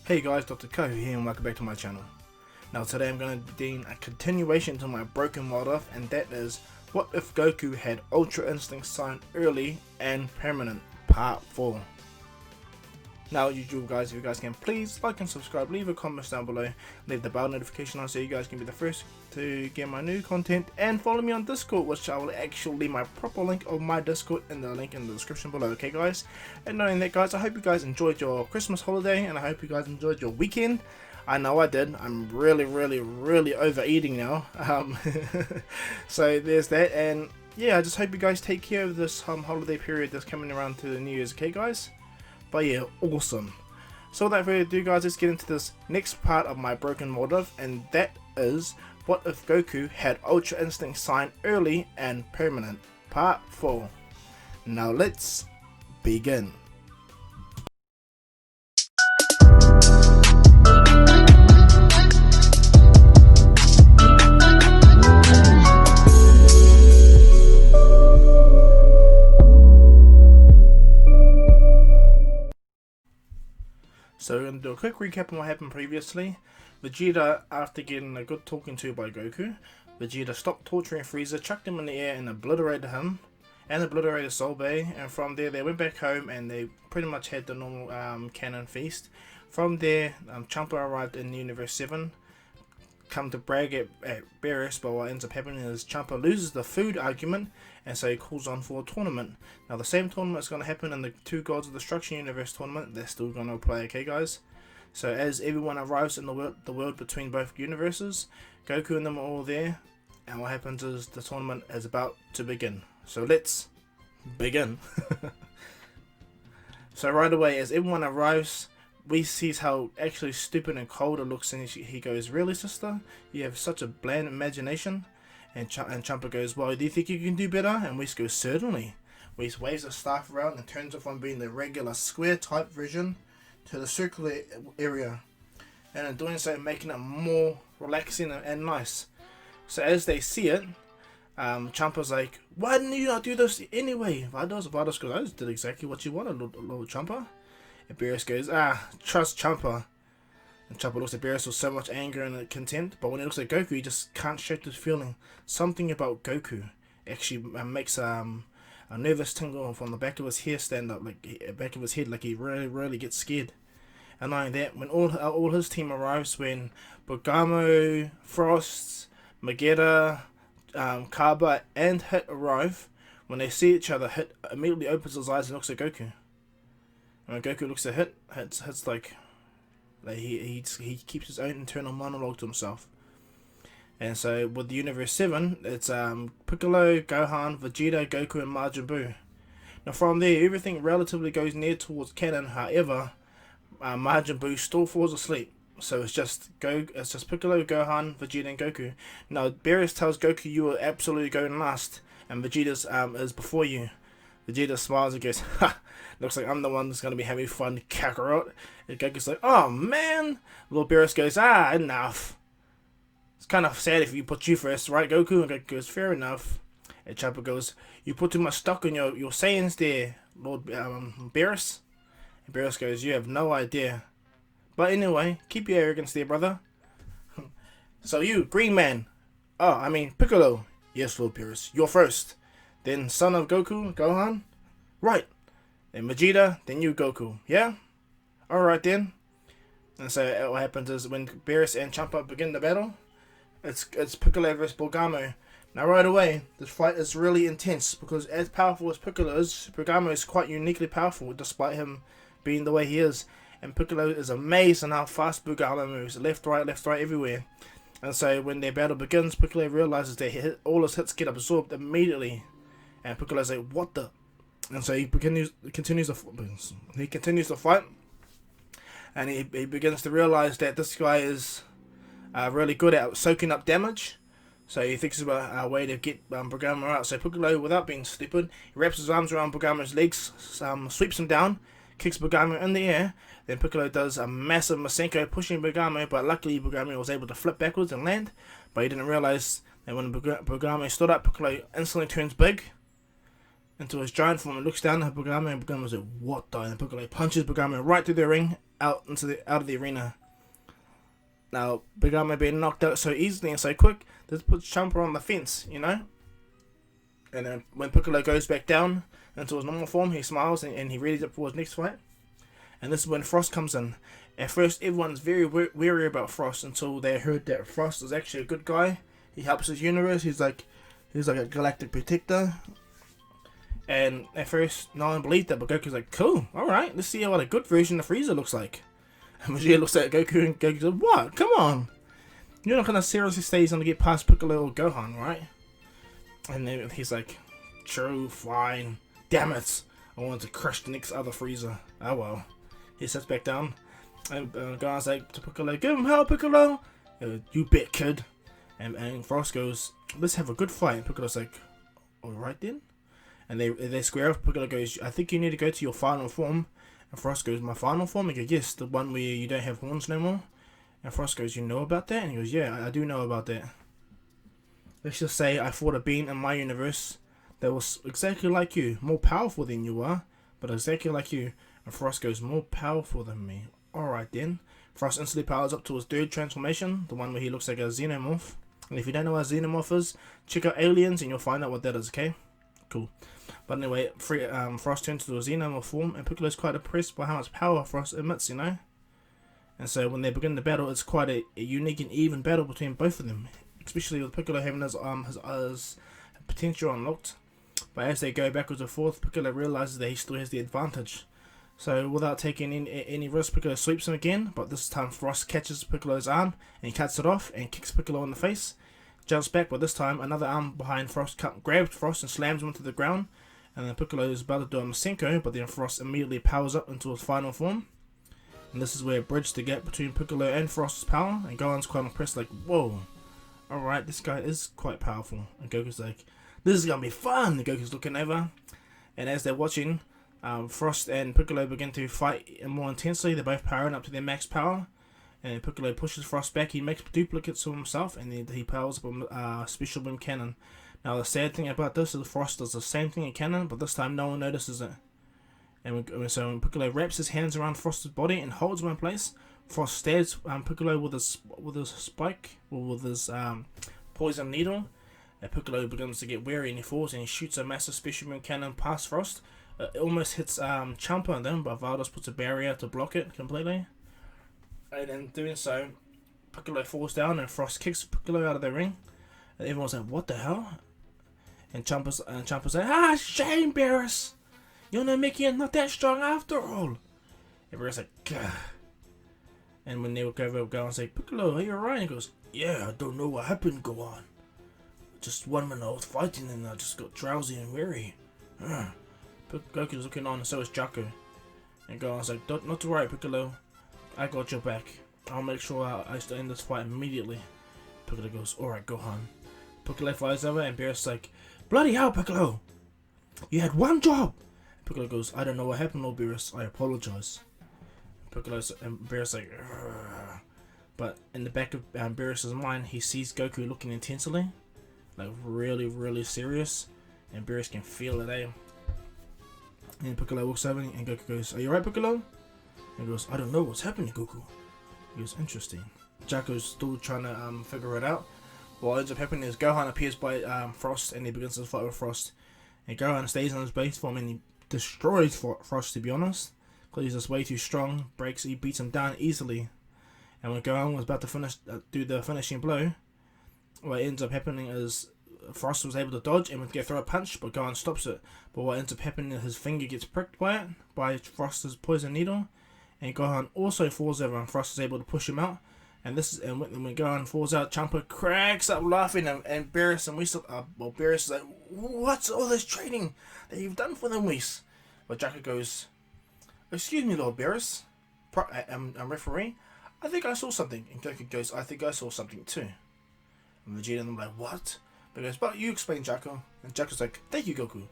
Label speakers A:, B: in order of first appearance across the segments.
A: Hey guys, Dr Kahu here and welcome back to my channel. Now today I'm going to be doing a continuation to my broken model, and that is what if Goku had Ultra Instinct sign early and permanent, part 4. Now usual guys, if you guys can please like and subscribe, leave a comment down below, leave the bell notification on so you guys can be the first to get my new content, and follow me on Discord, which I will actually leave my proper link of my Discord in the link in the description below. Okay guys, and knowing that guys, I hope you guys enjoyed your Christmas holiday and I hope you guys enjoyed your weekend. I know I did. I'm really overeating now. So there's that, and yeah, I just hope you guys take care of this holiday period that's coming around to the New Year's. Okay guys, but yeah, awesome. So without further ado guys, let's get into this next part of my broken model, and that is what if Goku had Ultra Instinct sign early and permanent, part 4. Now let's begin. So we're going to do a quick recap on what happened previously. Vegeta, after getting a good talking to by Goku, Vegeta stopped torturing Frieza, chucked him in the air and obliterated him, and obliterated Soul Bay, and from there they went back home and they pretty much had the normal canon feast. From there, Champa arrived in Universe 7, come to brag at Beerus, but what ends up happening is Champa loses the food argument, and so he calls on for a tournament. Now the same tournament is going to happen in the Two Gods of Destruction Universe tournament. They're still going to play, okay guys? So as everyone arrives in the world between both universes, Goku and them are all there, and what happens is the tournament is about to begin. So let's begin. So right away, as everyone arrives, we see how actually stupid and cold it looks, and he goes, "Really, sister? You have such a bland imagination?" And Champa goes, "Well, do you think you can do better?" And Whis goes, "Certainly." Whis waves the staff around and turns it from being the regular square type version to the circular area, and in doing so making it more relaxing and nice. So as they see it, Champa's like, "Why didn't you not do this anyway?" Vados goes, "I just did exactly what you wanted, Lord Champa." And Beerus goes, "Trust Champa." And Champa looks at Beerus with so much anger and contempt, but when he looks at Goku, he just can't shake this feeling. Something about Goku actually makes a nervous tingle from the back of his hair stand up, like back of his head, like he really gets scared. And knowing that, when all his team arrives, when Bergamo, Frost, Magetta, Cabba, and Hit arrive, when they see each other, Hit immediately opens his eyes and looks at Goku. And when Goku looks at Hit's like he keeps his own internal monologue to himself. And so with the Universe 7, it's Piccolo, Gohan, Vegeta, Goku, and Majin Buu. Now from there, everything relatively goes near towards canon. However, Majin Buu still falls asleep. So it's just Piccolo, Gohan, Vegeta, and Goku. Now Beerus tells Goku, "You will absolutely go last, and Vegeta's is before you." Vegeta smiles and goes, "Ha! Looks like I'm the one that's going to be having fun, Kakarot." And Goku's like, "Oh man!" Lord Beerus goes, "Enough. It's kind of sad if you put you first, right, Goku?" And Goku goes, "Fair enough." And Champa goes, "You put too much stock on your Saiyans there, Lord Beerus." And Beerus goes, "You have no idea. But anyway, keep your arrogance there, brother." "So you, Green Man." "Oh, I mean Piccolo." "Yes, Lord Beerus. You're first. Then son of Goku, Gohan." "Right. Then Vegeta, then you, Goku. Yeah? Alright then." And so what happens is when Beerus and Champa begin the battle, it's Piccolo versus Bergamo. Now right away, this fight is really intense, because as powerful as Piccolo is, Bergamo is quite uniquely powerful despite him being the way he is. And Piccolo is amazed on how fast Bergamo moves, left, right, everywhere. And so when their battle begins, Piccolo realizes that all his hits get absorbed immediately. And Piccolo's like, "What the?" And so he continues the fight, and he begins to realize that this guy is really good at soaking up damage. So he thinks about a way to get Bergamo out. So Piccolo, without being stupid, he wraps his arms around Bergamo's legs, sweeps him down, kicks Bergamo in the air. Then Piccolo does a massive Masenko, pushing Bergamo, but luckily Bergamo was able to flip backwards and land. But he didn't realize that when Bergamo stood up, Piccolo instantly turns big into his giant form and looks down at Bergamo, and Bergamo's like, "What the?" And Piccolo punches Bergamo right through the ring out of the arena. Now, Big Arm being knocked out so easily and so quick, this puts Champa on the fence, you know? And then when Piccolo goes back down into his normal form, he smiles and he readies up for his next fight. And this is when Frost comes in. At first, everyone's very wary about Frost until they heard that Frost is actually a good guy. He helps his universe. He's like a galactic protector. And at first, no one believed that, but Goku's like, cool, alright, let's see what a good version of Frieza looks like. And Vegeta looks at Goku and Goku's like, what? Come on! You're not gonna seriously say he's gonna get past Piccolo or Gohan, right? And then he's like, true, fine, damn it, I wanted to crush the next other Frieza. Oh well. He sits back down, and Gohan's like to Piccolo, give him hell, Piccolo! You bet, kid. And Frost goes, let's have a good fight. And Piccolo's like, alright then? And they square off. Piccolo goes, I think you need to go to your final form. And Frost goes, my final form? He goes, yes, the one where you don't have horns no more. And Frost goes, you know about that? And he goes, yeah, I do know about that. Let's just say I fought a being in my universe that was exactly like you, more powerful than you are, but exactly like you. And Frost goes, more powerful than me. Alright then. Frost instantly powers up to his third transformation, the one where he looks like a xenomorph. And if you don't know what a xenomorph is, check out Aliens and you'll find out what that is, okay? Cool. But anyway, Frost turns to a xenomorph form, and Piccolo's quite impressed by how much power Frost emits, you know? And so when they begin the battle, it's quite a unique and even battle between both of them, especially with Piccolo having his potential unlocked. But as they go backwards and forth, Piccolo realizes that he still has the advantage. So without taking any risk, Piccolo sweeps him again, but this time Frost catches Piccolo's arm, and he cuts it off, and kicks Piccolo in the face. Jumps back, but this time another arm behind Frost grabs Frost and slams him into the ground. And then Piccolo is about to do a Masenko, but then Frost immediately powers up into his final form. And this is where it bridged the gap between Piccolo and Frost's power. And Gohan's quite impressed, like, whoa, alright, this guy is quite powerful. And Goku's like, this is gonna be fun. And Goku's looking over. And as they're watching, Frost and Piccolo begin to fight more intensely. They're both powering up to their max power. And Piccolo pushes Frost back. He makes duplicates of himself, and then he powers up a special beam cannon. Now the sad thing about this is Frost does the same thing in canon, but this time no one notices it. And so when Piccolo wraps his hands around Frost's body and holds him in place, Frost stabs Piccolo with his spike, or with his poison needle. And Piccolo begins to get wary and he falls and he shoots a massive special beam cannon past Frost. It almost hits Champa and them, but Valdos puts a barrier to block it completely. And in doing so, Piccolo falls down and Frost kicks Piccolo out of the ring. And everyone's like, what the hell? And Champa's like, shame, Beerus! You're not making it not that strong after all. And Beerus like, gah. And when they look over, Gohan say, Piccolo, are you alright? And he goes, yeah, I don't know what happened, Gohan. Just 1 minute I was fighting and I just got drowsy and weary. Goku's looking on and so is Jakku. And Gohan's like, not to worry, Piccolo. I got your back. I'll make sure I end this fight immediately. Piccolo goes, alright, Gohan. Piccolo flies over and Beerus like, bloody hell, Piccolo! You had one job! Piccolo goes, I don't know what happened, Lord Beerus. I apologize. Piccolo's and Beerus like, Rrr. But in the back of Beerus's mind, he sees Goku looking intensely, like really, really serious, and Beerus can feel it, eh? And Piccolo walks over and Goku goes, are you alright, Piccolo? And he goes, I don't know what's happening, Goku. He goes, interesting. Jakku's still trying to figure it out. What ends up happening is Gohan appears by Frost and he begins to fight with Frost. And Gohan stays on his base form and he destroys Frost, to be honest. Because he's just way too strong. He beats him down easily. And when Gohan was about to do the finishing blow, what ends up happening is Frost was able to dodge and would get throw a punch, but Gohan stops it. But what ends up happening is his finger gets pricked by it, by Frost's poison needle. And Gohan also falls over and Frost is able to push him out. And when Gohan falls out, Champa cracks up laughing, and Beerus and Whis, Beerus is like, what's all this training that you've done for them, Whis? But Jakku goes, excuse me, Lord Beerus, I'm referee, I think I saw something. And Goku goes, I think I saw something too. And Vegeta and them like, what? But he goes, but you explain, Jakku. And Jakku's like, thank you, Goku.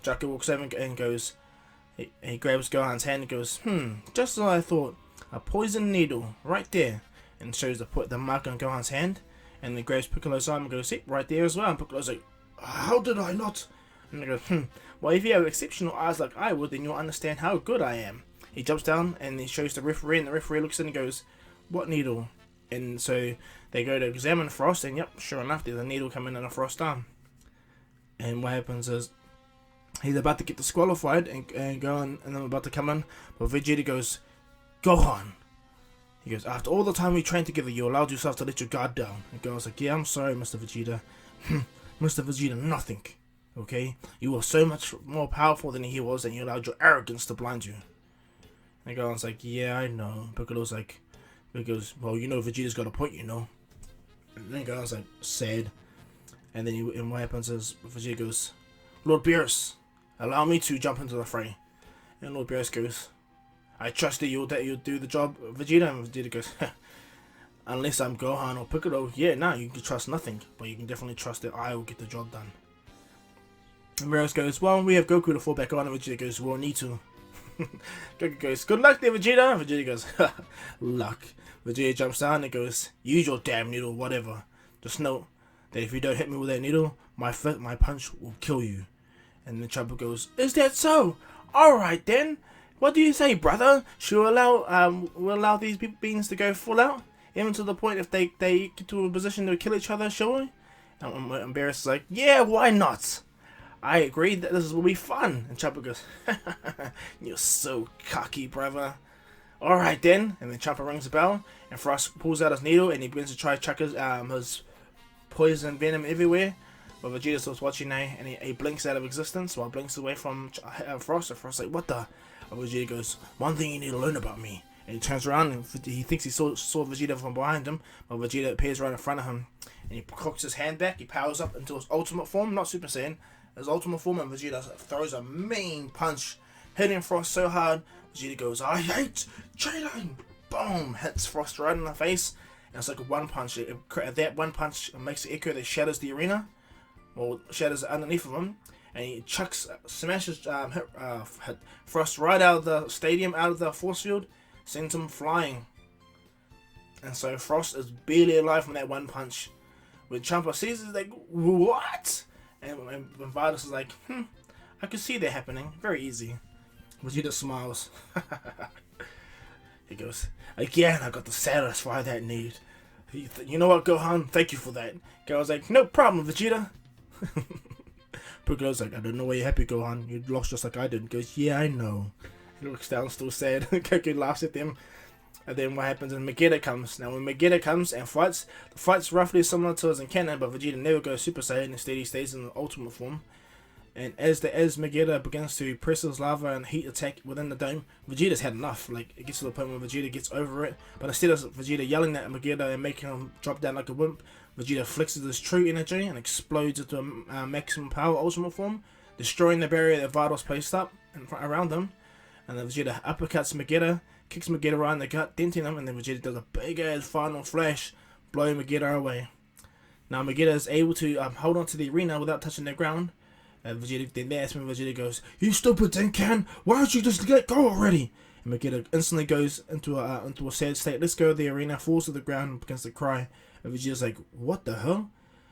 A: Jakku walks over and goes, he grabs Gohan's hand and goes, just as I thought, a poison needle, right there. And shows the mark on Gohan's hand, and then grabs Piccolo's arm and goes, right there as well. And Piccolo's like, how did I not? And he goes, well, if you have exceptional eyes like I would, then you'll understand how good I am. He jumps down and he shows the referee, and the referee looks in and goes, "What needle?" And so they go to examine Frost, and yep, sure enough, there's a needle coming in a Frost arm. And what happens is he's about to get disqualified and go on, and I'm about to come in, but Vegeta goes, "Gohan." He goes, "After all the time we trained together, you allowed yourself to let your guard down." And Gohan's like, "Yeah, I'm sorry, Mr. Vegeta." Mr. Vegeta, nothing. Okay? You were so much more powerful than he was, and you allowed your arrogance to blind you. And Gohan's like, "Yeah, I know." Piccolo's like, he goes, "Well, you know Vegeta's got a point, you know." And then Gohan's like, sad. And then and what happens is Vegeta goes, "Lord Beerus, allow me to jump into the fray." And Lord Beerus goes, "I trust that you'll do the job, Vegeta." And Vegeta goes, "Unless I'm Gohan or Piccolo, yeah, no, you can trust nothing. But you can definitely trust that I will get the job done." And Beerus goes, "Well, we have Goku to fall back on." And Vegeta goes, "We'll need to." Goku goes, "Good luck there, Vegeta." And Vegeta goes, "Luck." Vegeta jumps down and goes, "Use your damn needle, whatever. Just know that if you don't hit me with that needle, my punch will kill you." And the Chopper goes, "Is that so? Alright then. What do you say, brother? Should we'll allow these beings to go full out? Even to the point if they get to a position to kill each other, shall we?" And Beerus is like, "Yeah, why not? I agree that this will be fun." And Chopper goes, "You're so cocky, brother. Alright then." And then Chopper rings the bell, and Frost pulls out his needle, and he begins to try to chuck his poison venom everywhere. But Vegeta starts watching now, and he blinks out of existence while blinks away from Frost. And Frost's like, "What the?" And Vegeta goes, "One thing you need to learn about me." And he turns around, and he thinks he saw Vegeta from behind him, but Vegeta appears right in front of him. And he cocks his hand back, he powers up into his ultimate form, not Super Saiyan, his ultimate form, and Vegeta throws a mean punch, hitting Frost so hard, Vegeta goes, "I hate cheating!" Boom! Hits Frost right in the face, and it's like a one punch. That one punch makes an echo that shatters the arena, or shatters underneath of him, and he smashes hit Frost right out of the stadium, out of the force field, sends him flying. And so Frost is barely alive from that one punch. When Champa sees it, he's like, "What?" And when Vardis is like, "I can see that happening. Very easy." Vegeta smiles. He goes, "Again, I got to satisfy that need. You know what, Gohan? Thank you for that." Gohan's like, "No problem, Vegeta." Piccolo's like, "I don't know why you're happy, Gohan. You lost just like I did." He goes, "Yeah, I know." He looks down, still sad. Goku laughs at them. And then what happens is Magetta comes. Now when Magetta comes and fights, the fight's roughly similar to as in canon, but Vegeta never goes Super Saiyan. Instead he stays in the ultimate form. And as Magetta begins to press his lava and heat attack within the dome, Vegeta's had enough. Like, it gets to the point where Vegeta gets over it. But instead of Vegeta yelling at Magetta and making him drop down like a wimp, Vegeta flexes his true energy and explodes into a maximum power ultimate form, destroying the barrier that Vardos placed up around him. And then Vegeta uppercuts Magetta, kicks Magetta right in the gut, denting him, and then Vegeta does a big ass final flash, blowing Magetta away. Now Magetta is able to hold on to the arena without touching the ground. And that's when Vegeta goes, "You stupid tin can! Why don't you just let go already?" And Magetta instantly goes into a sad state. Let's go to the arena, falls to the ground, and begins to cry. And Vegeta's like, "What the hell?"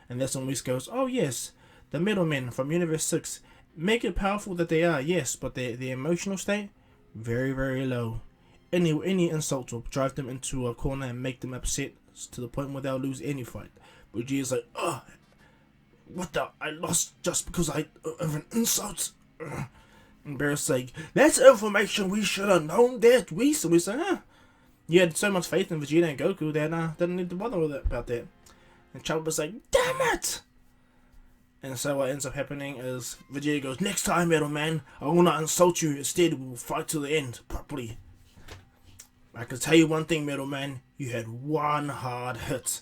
A: And that's when Whis goes, "Oh yes, the middlemen from Universe 6. Make it powerful that they are, yes, but their emotional state, very, very low. Any insult will drive them into a corner and make them upset to the point where they'll lose any fight." Vegeta's like, "Ugh. What the? I lost just because of an insult." And Beerus like, "That's information we should have known that, Whis." And we say, "You had so much faith in Vegeta and Goku that didn't need to bother with it about that." And Chopper's like, "Damn it!" And so what ends up happening is Vegeta goes, "Next time, Metal Man, I will not insult you. Instead, we will fight to the end, properly. I can tell you one thing, Metal Man, you had one hard hit."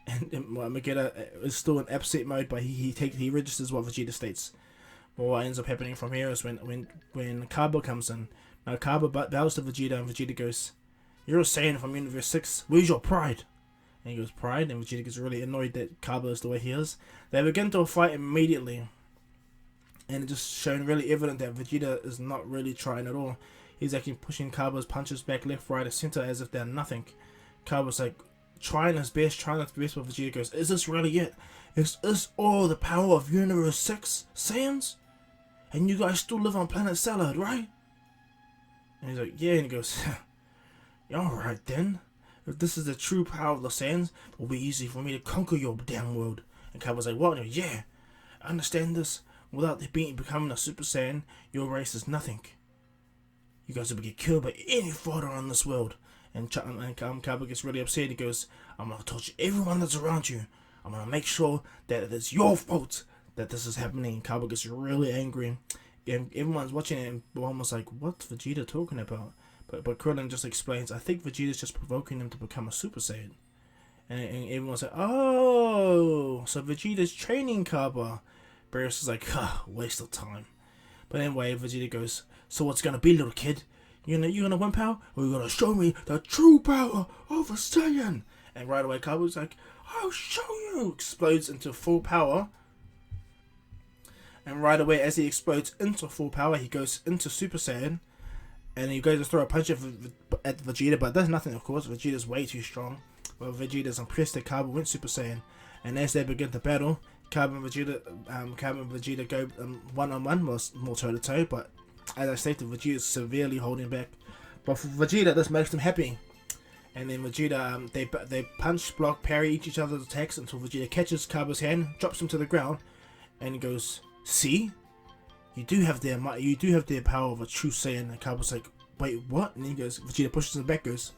A: And Magetta is still in upset mode, but he registers what Vegeta states. But what ends up happening from here is when Cabba comes in. Now Cabba bows to Vegeta, and Vegeta goes, "You're a Saiyan from Universe 6. Where's your pride?" And he goes, "Pride?" And Vegeta gets really annoyed that Cabba is the way he is. They begin to fight immediately. And it's just shown really evident that Vegeta is not really trying at all. He's actually pushing Cabba's punches back left, right, and center as if they're nothing. Cabba's like trying his best, but Vegeta goes, "Is this really it? Is this all the power of Universe 6 Saiyans? And you guys still live on planet Salad, right?" And he's like, yeah, and he goes, alright then. If this is the true power of the Saiyans, it will be easy for me to conquer your damn world. And Cabba's like, what? Yeah, I understand this. Without becoming a Super Saiyan, your race is nothing. You guys will get killed by any fodder on this world. And Cabba gets really upset. He goes, I'm going to torture everyone that's around you. I'm going to make sure that it's your fault that this is happening. And Cabba gets really angry. And everyone's watching it and almost like, what's Vegeta talking about? But Krillin just explains, I think Vegeta's just provoking him to become a Super Saiyan. And everyone's like, oh, so Vegeta's training Cabba. Barris is like, waste of time. But anyway, Vegeta goes, so what's gonna be, little kid? You gonna win power? Or you gonna show me the true power of a Saiyan? And right away, Cabba's like, I'll show you! Explodes into full power. And right away, as he explodes into full power, he goes into Super Saiyan. And he goes to throw a punch at Vegeta, but does nothing, of course. Vegeta's way too strong. But Vegeta's impressed that Cabba went Super Saiyan. And as they begin to battle, Cabba and Vegeta go one-on-one, more toe-to-toe. But as I stated, Vegeta is severely holding back. But for Vegeta, this makes him happy. And then Vegeta, they punch, block, parry each other's attacks until Vegeta catches Cabba's hand, drops him to the ground, and he goes, see? You do have the power of a true Saiyan. And Cabba's like, wait, what? And he goes, Vegeta pushes him back, goes,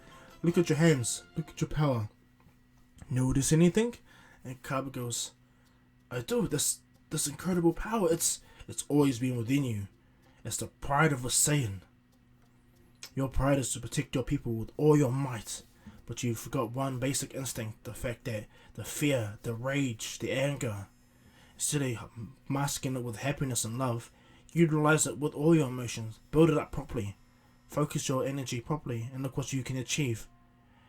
A: look at your hands, look at your power. Notice anything? And Cabba goes, I do. This incredible power, it's always been within you. It's the pride of a Saiyan. Your pride is to protect your people with all your might. But you forgot one basic instinct, the fact that the fear, the rage, the anger, instead of masking it with happiness and love, utilize it with all your emotions. Build it up properly. Focus your energy properly, and look what you can achieve.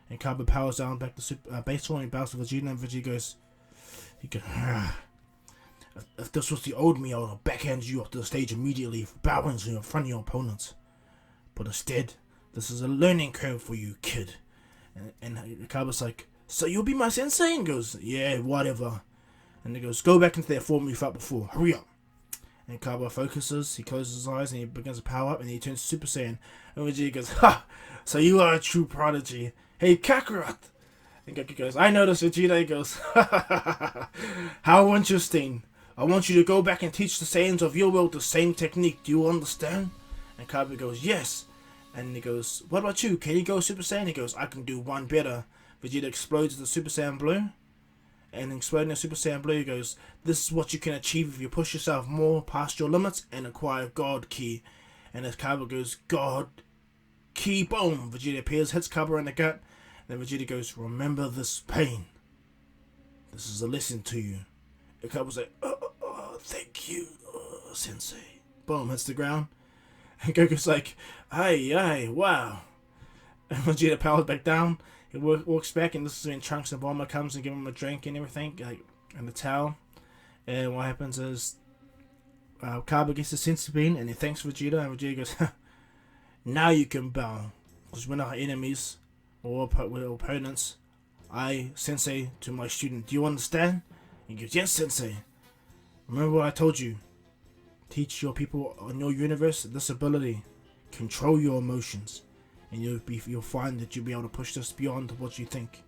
A: And Cabba powers down back to base form. He bows to Vegeta, and Vegeta goes, if this was the old me, I would have backhanded you off to the stage immediately, bowing in front of your opponents. But instead, this is a learning curve for you, kid. And Cabba's like, so you'll be my sensei? And goes, yeah, whatever. And he goes, go back into that form you fought before. Hurry up. And Cabba focuses, he closes his eyes, and he begins to power up, and he turns Super Saiyan. And Vegeta goes, ha! So you are a true prodigy. Hey, Kakarot! And Goku goes, I know this, Vegeta. He goes, how interesting. I want you to go back and teach the Saiyans of your world the same technique. Do you understand? And Cabba goes, yes. And he goes, what about you? Can you go Super Saiyan? He goes, I can do one better. Vegeta explodes into Super Saiyan Blue. And exploding in Super Saiyan Blue, he goes, this is what you can achieve if you push yourself more past your limits and acquire God Ki. And as Cabba goes, God Ki, boom! Vegeta appears, hits Cabba in the gut. And then Vegeta goes, remember this pain. This is a lesson to you. And Cabba's like, thank you, Sensei. Boom, hits the ground. And Goku's like, hey, wow. And Vegeta powers back down. He walks back, and this is when Trunks and Bulma comes and give him a drink and everything, like, and the towel. And what happens is, Cabba gets the senzu bean, and he thanks Vegeta, and Vegeta goes, now you can bow, because we're not enemies, or we're opponents. I, Sensei, to my student. Do you understand? And he goes, yes, Sensei. Remember what I told you. Teach your people on your universe this ability. Control your emotions. And you'll find that you'll be able to push this beyond what you think.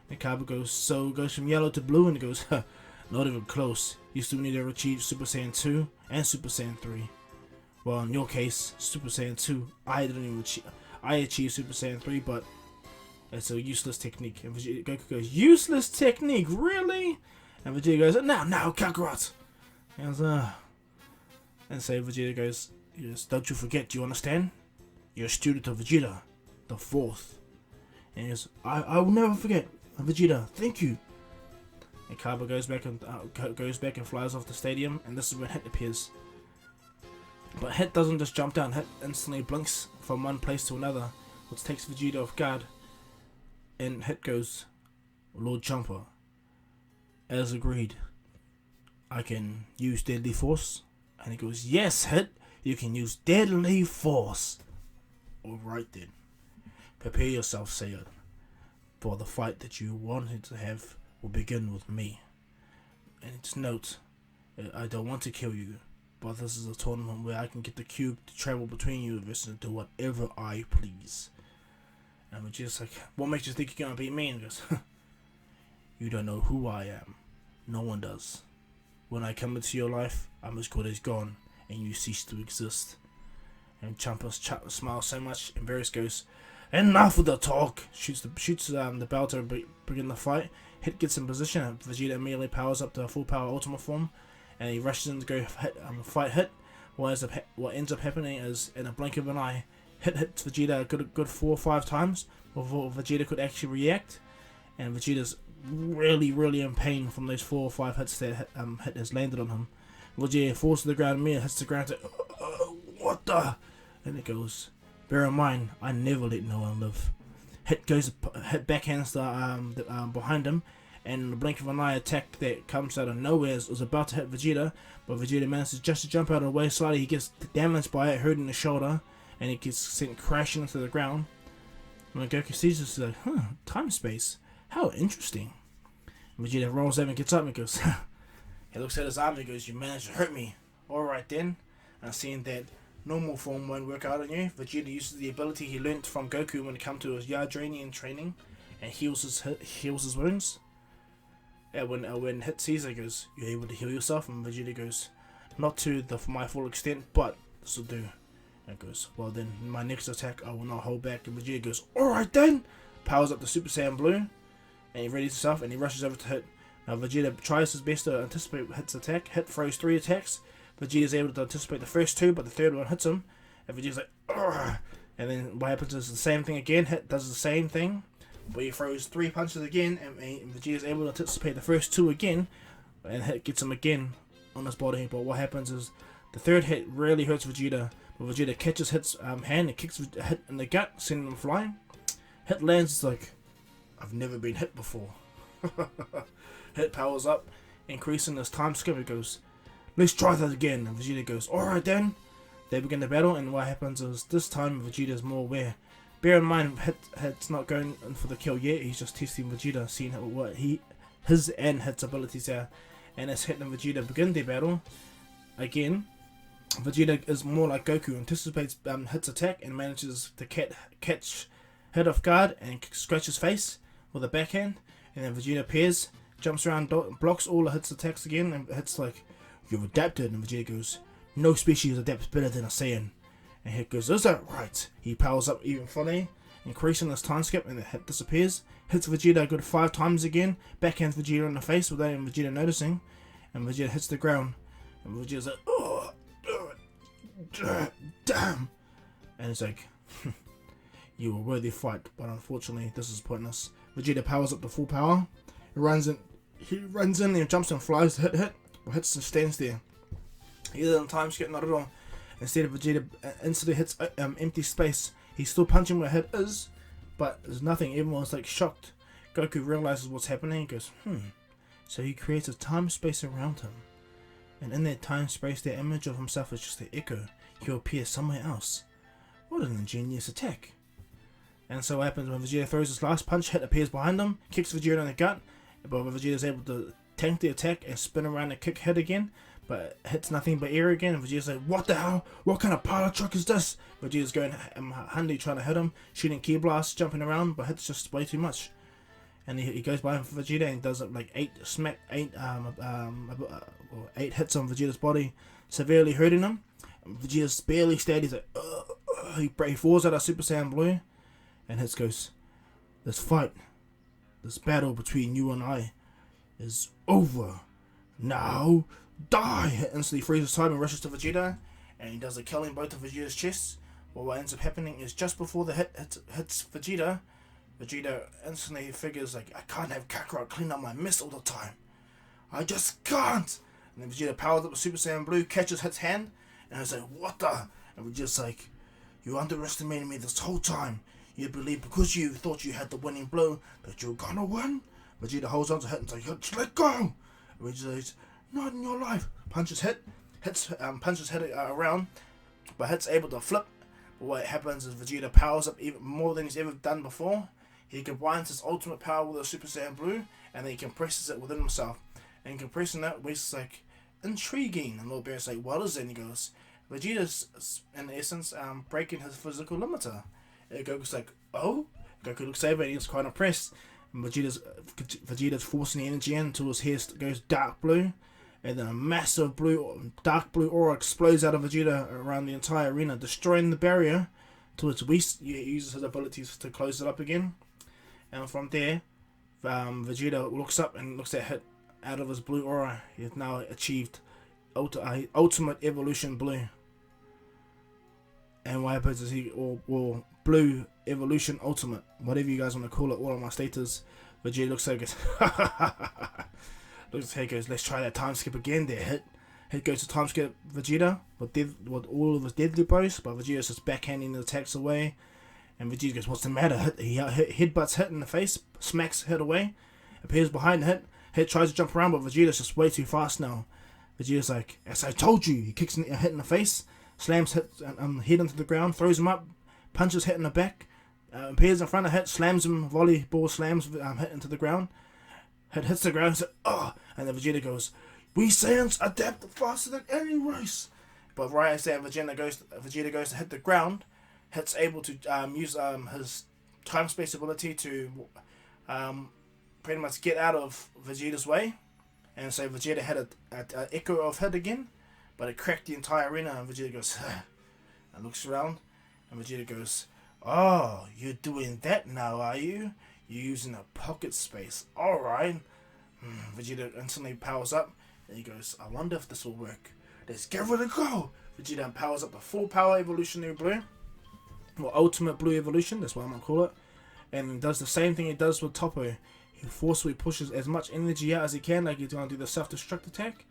A: And Cabba goes from yellow to blue, and he goes, not even close. You still need to achieve Super Saiyan 2 and Super Saiyan 3. Well, in your case, Super Saiyan 2, I achieved Super Saiyan 3, but it's a useless technique. And Goku goes, useless technique, really? And Vegeta goes, now, Kakarot. And so Vegeta goes, yes, don't you forget, do you understand? You're a student of Vegeta, the fourth. And he goes, I will never forget, Vegeta, thank you. And Cabba goes back and flies off the stadium, and this is when Hit appears. But Hit doesn't just jump down, Hit instantly blinks from one place to another, which takes Vegeta off guard. And Hit goes, Lord Jumper, as agreed, I can use Deadly Force. And he goes, yes, Hit, you can use Deadly Force. Alright then. Prepare yourself, Saiyan, for the fight that you wanted to have will begin with me. And just note, I don't want to kill you. but this is a tournament where I can get the cube to travel between universes and do whatever I please. And Vegeta's like, what makes you think you're gonna beat me? And he goes, you don't know who I am. No one does. When I come into your life, I'm as good as gone, and you cease to exist. And Champa smiles so much, and Varys goes, enough of the talk! Shoots the bell to begin the fight. Hit gets in position, and Vegeta immediately powers up to full power Ultimate form, and he rushes in to go fight Hit. What ends up happening is, in a blink of an eye, Hit hits Vegeta a good 4 or 5 times before Vegeta could actually react, and Vegeta's really in pain from those 4 or 5 hits that Hit has landed on him. Vegeta falls to the ground, immediately hits the ground, like, what the? And it goes, bear in mind, I never let no one live. Hit backhands behind him, and in the blink of an eye attack that comes out of nowhere is about to hit Vegeta, but Vegeta manages just to jump out of the way slightly. He gets damaged by it, hurting the shoulder, and he gets sent crashing into the ground. And when Goku sees this, he's like, time space, how interesting. And Vegeta rolls over and gets up and goes, he looks at his arm and goes, you managed to hurt me. Alright then. And seeing that normal form won't work out on you, Vegeta uses the ability he learnt from Goku when it comes to his Yardranian training and heals his wounds. And when Hit sees it, goes, you're able to heal yourself? And Vegeta goes, not to my full extent, but this will do. And goes, well then, my next attack I will not hold back. And Vegeta goes, alright then! Powers up the Super Saiyan Blue, and he readies himself and he rushes over to Hit. Now Vegeta tries his best to anticipate Hit's attack. Hit throws 3 attacks. Vegeta is able to anticipate the first 2, but the third one hits him. And Vegeta's like, ugh! And then what happens is the same thing again. Hit does the same thing, but he throws 3 punches again, and Vegeta is able to anticipate the first 2 again, and Hit gets him again on his body. But what happens is the third hit really hurts Vegeta, but Vegeta catches Hit's hand and kicks Hit in the gut, sending him flying. Hit lands, it's like, I've never been hit before. Hit powers up, increasing his time skip. It goes, let's try that again. And Vegeta goes, alright then. They begin the battle, and what happens is this time Vegeta is more aware. Bear in mind, Hit's not going in for the kill yet. He's just testing Vegeta, seeing what his and Hit's abilities are. And as Hit and Vegeta begin their battle, again, Vegeta is more like Goku, anticipates Hit's attack and manages to catch Hit off guard and scratch his face with a backhand. And then Vegeta appears, jumps around, blocks all of Hit's attacks again, and Hit's like, you've adapted. And Vegeta goes, no species adapts better than a Saiyan. And Hit goes, is that right? He powers up even fully, increasing his time skip, and the Hit disappears. Hits Vegeta a good 5 times again, backhands Vegeta in the face without even Vegeta noticing, and Vegeta hits the ground. And Vegeta's like, oh, damn. And it's like, you were a worthy fight, but unfortunately this is pointless. Vegeta powers up to full power. He runs in and jumps and flies to Hit, but Hit stands there. He doesn't time skip, not at all. Instead of Vegeta instantly hits empty space. He's still punching where Hit is, but there's nothing. Everyone's like shocked. Goku realizes what's happening. He goes, So he creates a time space around him, and in that time space, the image of himself is just an echo. He'll appear somewhere else. What an ingenious attack! And so what happens when Vegeta throws his last punch, Hit appears behind him, kicks Vegeta in the gut, but Vegeta is able to tank the attack and spin around and kick Hit again. But Hit's nothing but air again, and Vegeta's like, what the hell? What kind of pilot truck is this? Vegeta's going handy trying to hit him, shooting key blasts, jumping around, but Hit's just way too much. And he goes by him for Vegeta and does like 8 hits on Vegeta's body, severely hurting him. And Vegeta's barely steady. He's like, he falls out of Super Saiyan Blue, and Hit goes, this battle between you and I is over. Now die! Hit instantly freezes time and rushes to Vegeta, and he does a killing both of Vegeta's chests. But what ends up happening is just before the hits Vegeta instantly figures like, I can't have Kakarot clean up my mess all the time. I just can't! And then Vegeta powers up with Super Saiyan Blue, catches Hit's hand, and it's like, what the? And Vegeta's like, you underestimated me this whole time. You believe because you thought you had the winning blow that you're gonna win? Vegeta holds on to Hit and says, just let go! And Vegeta says, not in your life. Punches Hit around, but Hit's able to flip. But what happens is Vegeta powers up even more than he's ever done before. He combines his ultimate power with a Super Saiyan Blue, and then he compresses it within himself. And compressing that wastes like intriguing. And Lord Beerus like, what is it? And he goes, Vegeta's in essence breaking his physical limiter. And Goku's like, oh? Goku looks over and he's quite impressed. And Vegeta's forcing the energy in until his hair goes dark blue. And then a massive dark blue aura explodes out of Vegeta around the entire arena, destroying the barrier to its Whis uses his abilities to close it up again. And from there, Vegeta looks up and looks at hit out of his blue aura. He has now achieved ultimate evolution blue. And what happens is or blue evolution ultimate, whatever you guys want to call it, all of my status. Vegeta looks so good. Looks like he goes, let's try that time skip again. There, hit goes to time skip Vegeta with all of his deadly blows, but Vegeta's just backhanding the attacks away. And Vegeta goes, what's the matter? He headbutts Hit in the face, smacks Hit away, appears behind Hit. Hit tries to jump around, but Vegeta's just way too fast now. Vegeta's like, as I told you. He kicks Hit in the face, slams Hit head into the ground, throws him up, punches Hit in the back, appears in front of Hit, slams him, volleyball slams Hit into the ground. Hit hits the ground and says, oh! And then Vegeta goes, we Saiyans adapt faster than any race. But right as that Vegeta goes to hit the ground, Hit's able to use his time-space ability to pretty much get out of Vegeta's way. And so Vegeta had an echo of Hit again, but it cracked the entire arena. And Vegeta goes, and looks around, and Vegeta goes, oh, you're doing that now, are you? You're using a pocket space. Alright. Vegeta instantly powers up. And he goes, I wonder if this will work. Let's give it a go. Vegeta powers up the full power evolutionary blue. Or ultimate blue evolution. That's what I'm going to call it. And does the same thing he does with Toppo. He forcefully pushes as much energy out as he can. Like he's going to do the self-destruct attack.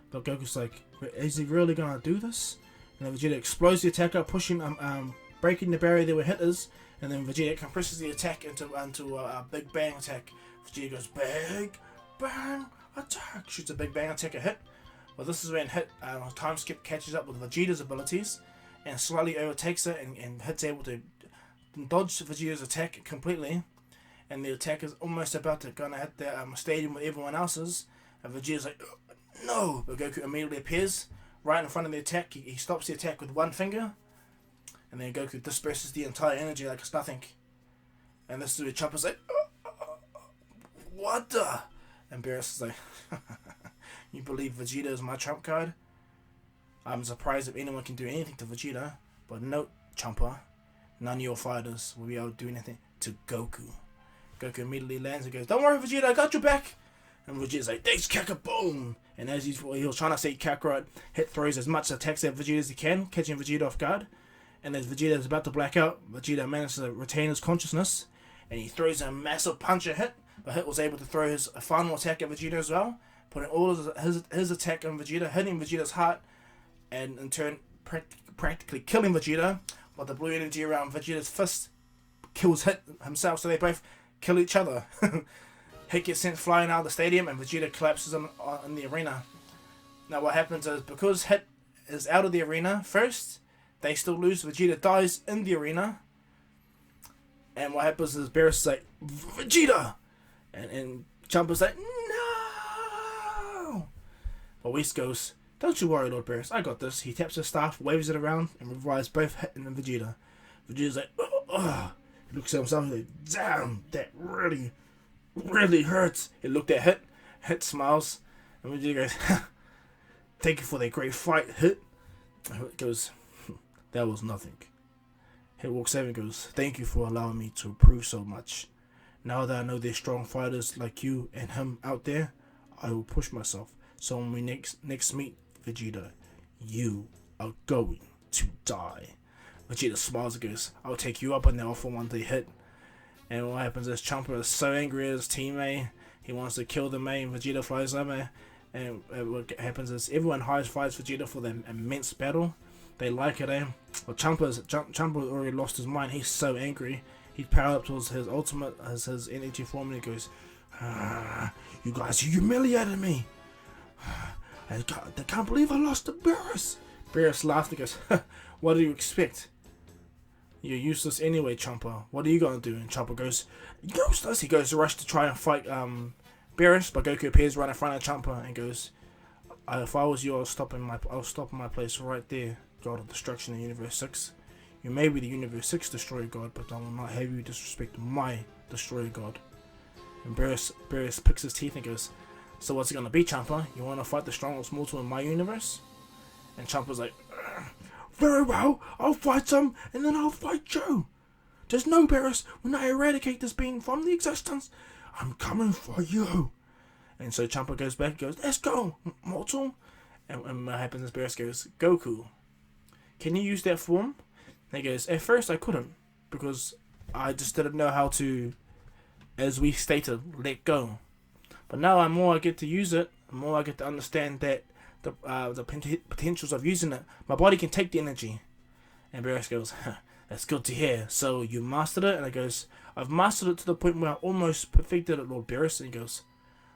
A: But Goku's like, is he really going to do this? And then Vegeta explodes the attacker, pushing, breaking the barrier there where Hit is. And then Vegeta compresses the attack into a big bang attack. Vegeta goes, big bang attack. Shoots a big bang attack at Hit. Well, this is when Hit, time skip catches up with Vegeta's abilities and slightly overtakes it, and Hit's able to dodge Vegeta's attack completely. And the attack is almost about to gonna hit the stadium with everyone else's. And Vegeta's like, no! But Goku immediately appears right in front of the attack. He stops the attack with one finger. And then Goku disperses the entire energy like it's nothing. And this is where Chopper's like, what the? And Beerus is like, you believe Vegeta is my trump card? I'm surprised if anyone can do anything to Vegeta. But note, Chopper, none of your fighters will be able to do anything to Goku. Goku immediately lands and goes, don't worry Vegeta, I got your back. And Vegeta's like, thanks Kaka, boom. And as he was trying to say Kakarot, Hit throws as much attacks at Vegeta as he can, catching Vegeta off guard. And as Vegeta is about to black out, Vegeta manages to retain his consciousness, and he throws a massive punch at Hit, but Hit was able to throw his final attack at Vegeta as well, putting all of his attack on Vegeta, hitting Vegeta's heart, and in turn practically killing Vegeta, but the blue energy around Vegeta's fist kills Hit himself, so they both kill each other. Hit gets sent flying out of the stadium, and Vegeta collapses in the arena. Now what happens is, because Hit is out of the arena first, they still lose. Vegeta dies in the arena. And what happens is Beerus is like, Vegeta! And Champa's like, no! But Whis goes, don't you worry, Lord Beerus, I got this. He taps his staff, waves it around, and revives both Hit and Vegeta. Vegeta's like, ugh. He looks at himself and he's like, damn, that really, really hurts. He looked at Hit. Hit smiles. And Vegeta goes, thank you for that great fight, Hit. And Hit goes, that was nothing. Hit walks over and goes, thank you for allowing me to prove so much. Now that I know there's strong fighters like you and him out there, I will push myself. So when we next meet, Vegeta, you are going to die. Vegeta smiles and goes, I'll take you up on the offer one day, Hit. And what happens is Champa is so angry at his teammate. He wants to kill the mate. Vegeta flies over. And what happens is everyone fights Vegeta for the immense battle. They like it, eh? Well, Champa already lost his mind. He's so angry. He's powered up towards his ultimate, as his energy form, and he goes, you guys humiliated me. I can't believe I lost to Beerus. Beerus laughed and goes, what do you expect? You're useless anyway, Champa. What are you going to do? And Champa goes, useless? He goes to rush to try and fight Beerus, but Goku appears right in front of Champa and goes, if I was you, I'll stop in my place right there, God of Destruction in Universe 6. You may be the Universe 6 Destroyer God, but I will not have you disrespect my Destroyer God. And Beerus picks his teeth and goes, so what's it gonna be, Champa? You wanna fight the strongest mortal in my universe? And Champa's like, very well, I'll fight some, and then I'll fight you. Just know, Beerus, when I eradicate this being from the existence, I'm coming for you. And so Champa goes back and goes, let's go, mortal. And what happens is Beerus goes, Goku, can you use that form? And he goes, at first I couldn't, because I just didn't know how to, as we stated, let go. But now the more I get to use it, the more I get to understand that the potentials of using it, my body can take the energy. And Beerus goes, that's good to hear. So you mastered it? And I goes, I've mastered it to the point where I almost perfected it, Lord Beerus. And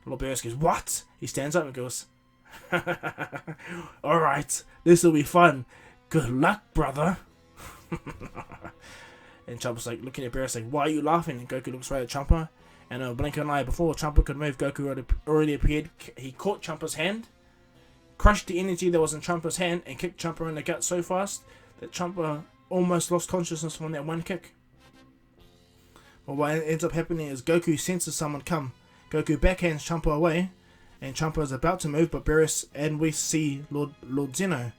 A: Lord Beerus goes, what? He stands up and goes, alright, this will be fun. Good luck, brother. And Champa's like looking at Beerus like, why are you laughing? And Goku looks right at Champa. And blink an eye, before Champa could move, Goku already appeared. He caught Champa's hand, crushed the energy that was in Champa's hand, and kicked Champa in the gut so fast that Champa almost lost consciousness from that one kick. But what ends up happening is Goku senses someone come. Goku backhands Champa away, and Champa is about to move, but Beerus and we see Lord Zeno.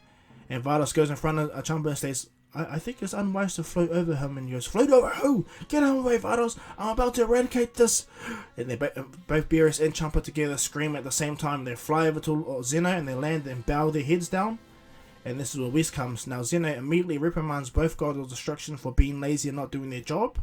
A: And Vados goes in front of Champa and says, I think it's unwise to float over him. And he goes, float over who? Get out of the way, Vados. I'm about to eradicate this. And they both Beerus and Champa together scream at the same time. They fly over to Zeno and they land and bow their heads down. And this is where Whis comes. Now Zeno immediately reprimands both gods of destruction for being lazy and not doing their job.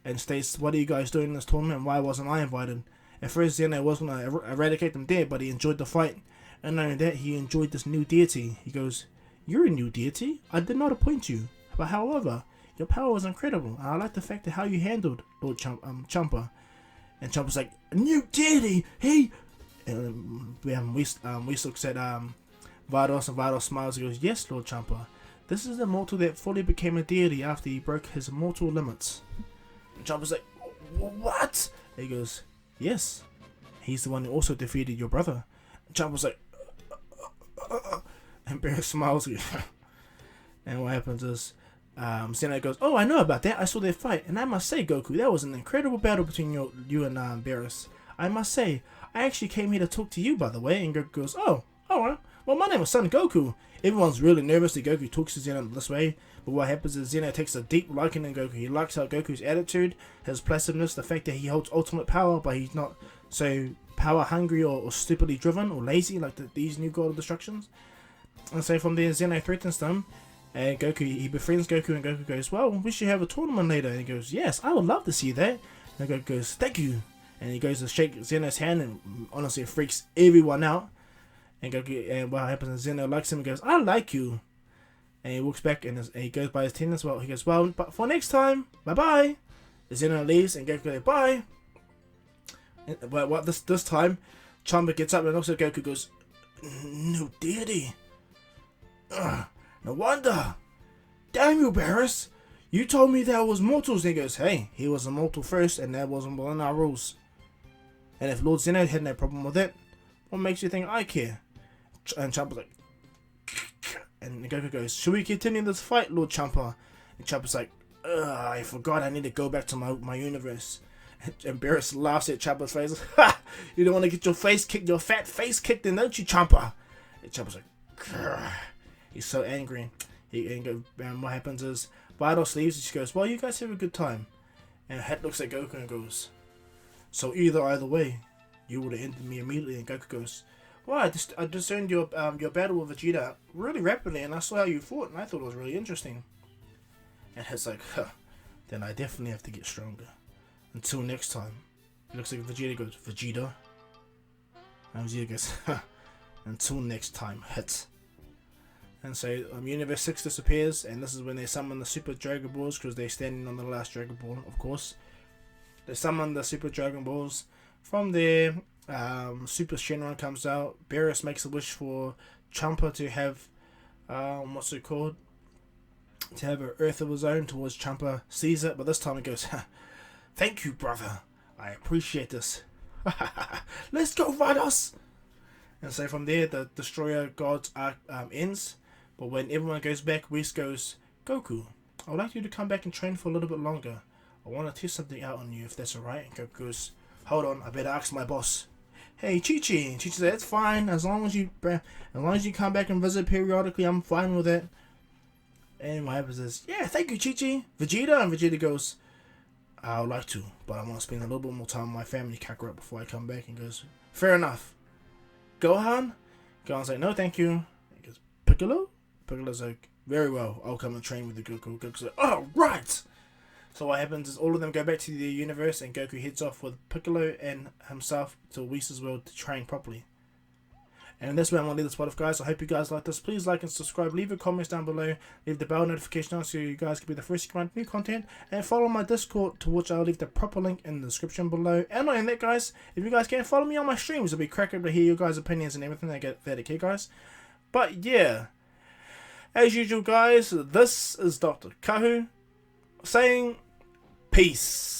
A: And states, what are you guys doing in this tournament? Why wasn't I invited? At first Zeno was going to eradicate them there, but he enjoyed the fight. And not only that, he enjoyed this new deity. He goes, you're a new deity. I did not appoint you. But however, your power was incredible. And I like the fact that how you handled Lord Champa. And Champa's like, a new deity? He... And Whis looks at Vados, and Vados smiles and goes, yes, Lord Champa. This is the mortal that fully became a deity after he broke his mortal limits. And Champa's like, what? And he goes, yes. He's the one who also defeated your brother. And Champa's like, and Beerus smiles again. And what happens is Zeno goes, oh, I know about that. I saw their fight. And I must say, Goku, that was an incredible battle between you and Beerus. I must say, I actually came here to talk to you, by the way. And Goku goes, oh, alright. Well, my name is Son Goku. Everyone's really nervous that Goku talks to Zeno this way. But what happens is Zeno takes a deep liking in Goku. He likes how Goku's attitude, his placidness, the fact that he holds ultimate power, but he's not so power hungry or stupidly driven or lazy like these new God of Destructions. And so from there, Zeno threatens them, and he befriends Goku, and Goku goes, well, we should have a tournament later. And he goes, yes, I would love to see that. And Goku goes, thank you. And he goes to shake Zeno's hand, and honestly, it freaks everyone out. And Goku, and what happens is Zeno likes him and goes, I like you. And he walks back, and he goes by his team as well. He goes, well, but for next time, bye-bye. Zeno leaves, and Goku goes, bye. But this time, Champa gets up, and also Goku goes, no deity. No wonder. Damn you, Beerus. You told me that was mortals. And he goes, hey, he was a mortal first, and that wasn't within our rules. And if Lord Zeno had no problem with it, what makes you think I care? And Champa's like, and Goku goes, should we continue this fight, Lord Champa? And Champa's like, I forgot I need to go back to my universe. And Beerus laughs at Champa's face. Ha! You don't want to get your fat face kicked in, don't you, Champa? And Champa's like, grr. He's so angry. And what happens is Vados leaves and she goes, well, you guys have a good time. And Het looks at Goku and goes, so either way, you would have ended me immediately. And Goku goes, well, I discerned your battle with Vegeta really rapidly, and I saw how you fought, and I thought it was really interesting. And Het's like, then I definitely have to get stronger. Until next time. It looks like Vegeta goes, Vegeta? And Vegeta goes, until next time, Het. And so Universe 6 disappears, and this is when they summon the Super Dragon Balls, because they're standing on the last Dragon Ball, of course. They summon the Super Dragon Balls. From there, Super Shenron comes out. Beerus makes a wish for Champa to have, what's it called? To have an Earth of his own towards Champa sees it, but this time it goes, thank you, brother. I appreciate this. Let's go, Vados! And so from there, the Destroyer Gods arc ends. But when everyone goes back, Whis goes, Goku, I would like you to come back and train for a little bit longer. I want to test something out on you, if that's alright. And Goku goes, hold on, I better ask my boss. Hey, Chi-Chi. And Chi-Chi said, it's fine, as long as you come back and visit periodically, I'm fine with it. And what happens is, yeah, thank you, Chi-Chi. Vegeta, and Vegeta goes, I would like to, but I want to spend a little bit more time with my family Kakarot before I come back. And goes, fair enough. Gohan? Gohan's like, no, thank you. He goes, Piccolo? Piccolo's like, very well, I'll come and train with the Goku. Goku's like, oh, right! So what happens is all of them go back to the universe and Goku heads off with Piccolo and himself to Whis' world to train properly. And that's where I'm going to leave this part of, guys. I hope you guys like this. Please like and subscribe. Leave your comments down below. Leave the bell notification on so you guys can be the first to get new content. And follow my Discord, to which I'll leave the proper link in the description below. And not only that, guys, if you guys can, follow me on my streams. It'll be cracking to hear your guys' opinions and everything that okay, guys. But yeah, as usual, guys, this is Dr. Kahu saying peace.